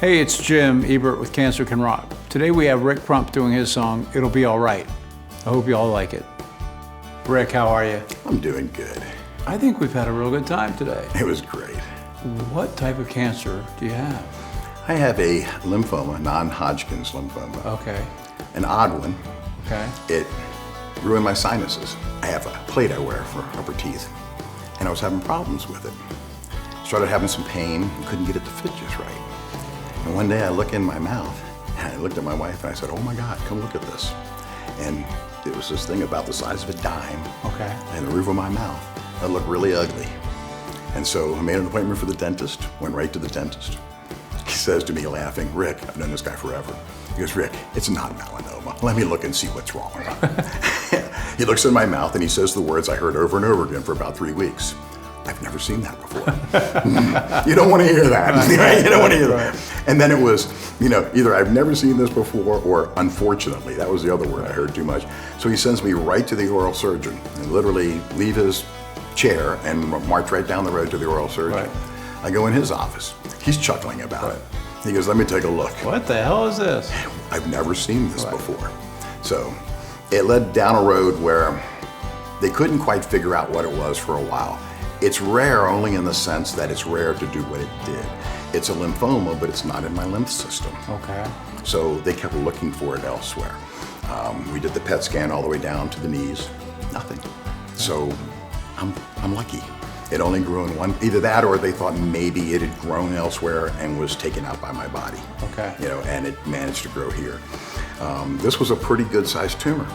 Hey, it's Jim Ebert with Cancer Can Rock. Today we have Rick Crump doing his song, It'll Be Alright. I hope you all like it. Rick, how are you? I'm doing good. I think we've had a real good time today. It was great. What type of cancer do you have? I have a lymphoma, non-Hodgkin's lymphoma. Okay. An odd one. Okay. It ruined my sinuses. I have a plate I wear for upper teeth, and I was having problems with it. Started having some pain and couldn't get it to fit just right. And one day I look in my mouth, and I looked at my wife and I said, oh my God, come look at this. And it was this thing about the size of a dime Okay. and the roof of my mouth that looked really ugly. And so I made an appointment for the dentist, went right to the dentist. He says to me laughing, Rick, I've known this guy forever. He goes, Rick, it's not melanoma. Let me look and see what's wrong. He looks in my mouth and he says the words I heard over and over again for about 3 weeks. I've never seen that before. You don't want to hear that. Right? You don't want to hear that. And then it was, either I've never seen this before or unfortunately. That was the other word I heard too much. So he sends me right to the oral surgeon and literally leave his chair and march right down the road to the oral surgeon. Right. I go in his office. He's chuckling about it. He goes, let me take a look. What the hell is this? I've never seen this before. So it led down a road where they couldn't quite figure out what it was for a while. It's rare only in the sense that it's rare to do what it did. It's a lymphoma, but it's not in my lymph system. Okay. So they kept looking for it elsewhere. We did the PET scan all the way down to the knees, nothing. So I'm lucky. It only grew in one, either that or they thought maybe it had grown elsewhere and was taken out by my body. Okay. And it managed to grow here. This was a pretty good sized tumor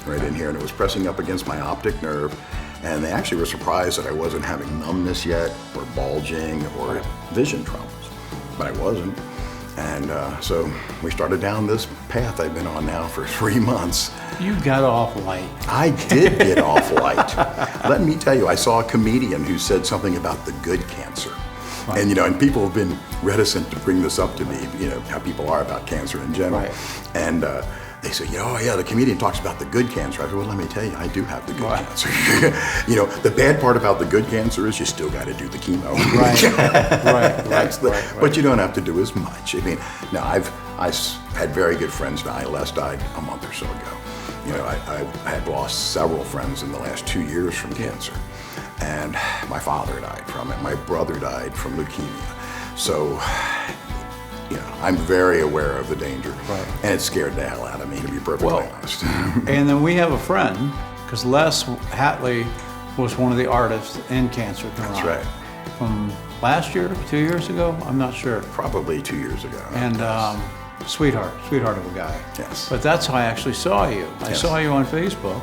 right in here, and it was pressing up against my optic nerve. And they actually were surprised that I wasn't having numbness yet, or bulging, or vision troubles, but I wasn't. And so we started down this path I've been on now for 3 months. You got off light. I did get off light. Let me tell you, I saw a comedian who said something about the good cancer. Right. And and people have been reticent to bring this up to me, how people are about cancer in general. Right. And they say, oh yeah, the comedian talks about the good cancer. I said, well, let me tell you, I do have the good cancer. The bad part about the good cancer is you still got to do the chemo. Right. But you don't have to do as much. Now I had very good friends die. Les died a month or so ago. I had lost several friends in the last 2 years from cancer. And my father died from it. My brother died from leukemia. So, I'm very aware of the danger. Right. And it scared the hell out of me, to be perfectly honest. And then we have a friend, because Les Hatley was one of the artists in Cancer Can Rock. That's right. From last year, 2 years ago, I'm not sure. Probably 2 years ago. And sweetheart of a guy. Yes. But that's how I actually saw you. I saw you on Facebook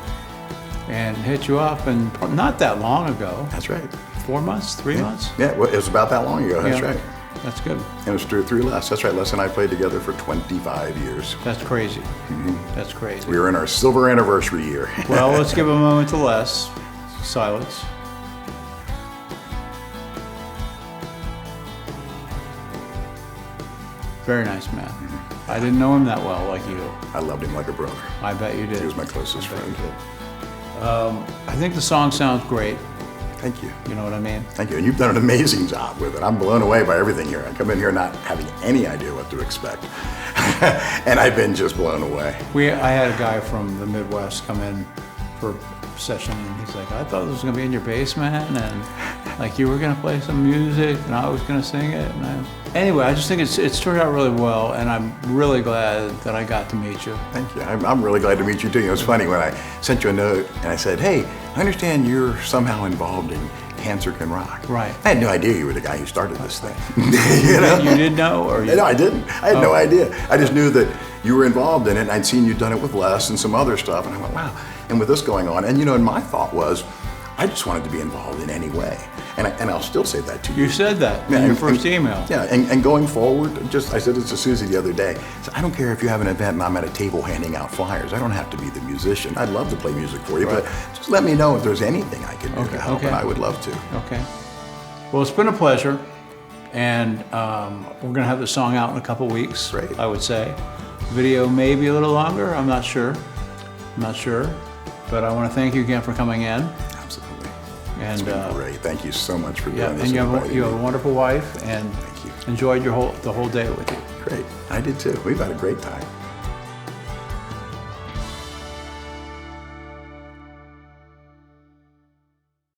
and hit you up, and not that long ago. That's right. 4 months, 3 months? Yeah, well, it was about that long ago, that's right. That's good. And it was through Les. That's right, Les and I played together for 25 years. That's crazy. Mm-hmm. That's crazy. We were in our silver anniversary year. Well, let's give a moment to Les. Silence. Very nice man. Mm-hmm. I didn't know him that well like you. I loved him like a brother. I bet you did. He was my closest friend. I think the song sounds great. Thank you. You know what I mean? Thank you. And you've done an amazing job with it. I'm blown away by everything here. I come in here not having any idea what to expect. And I've been just blown away. I had a guy from the Midwest come in for a session, and he's like, I thought this was going to be in your basement, and like you were going to play some music, and I was going to sing it. Anyway, I just think it's turned out really well, and I'm really glad that I got to meet you. Thank you. I'm really glad to meet you too. It was funny when I sent you a note and I said, hey, I understand you're somehow involved in Cancer Can Rock. Right. I had no idea you were the guy who started this thing. You did know? Or No, I didn't. I had no idea. I just knew that you were involved in it, and I'd seen you done it with Les and some other stuff, and I went, wow. And with this going on, and my thought was, I just wanted to be involved in any way. And I'll still say that to you. You said that in your first email. Yeah, and going forward, I said it to Susie the other day. I said, I don't care if you have an event and I'm at a table handing out flyers. I don't have to be the musician. I'd love to play music for you, but just let me know if there's anything I can do to help, and I would love to. Okay. Well, it's been a pleasure, and we're going to have the song out in a couple weeks, Great. I would say. Video maybe a little longer, I'm not sure. But I want to thank you again for coming in. Absolutely. And it's been great. Thank you so much for doing yeah, this. and you have a wonderful wife, and Thank you. enjoyed the whole day with you. Great. I did too. We've had a great time.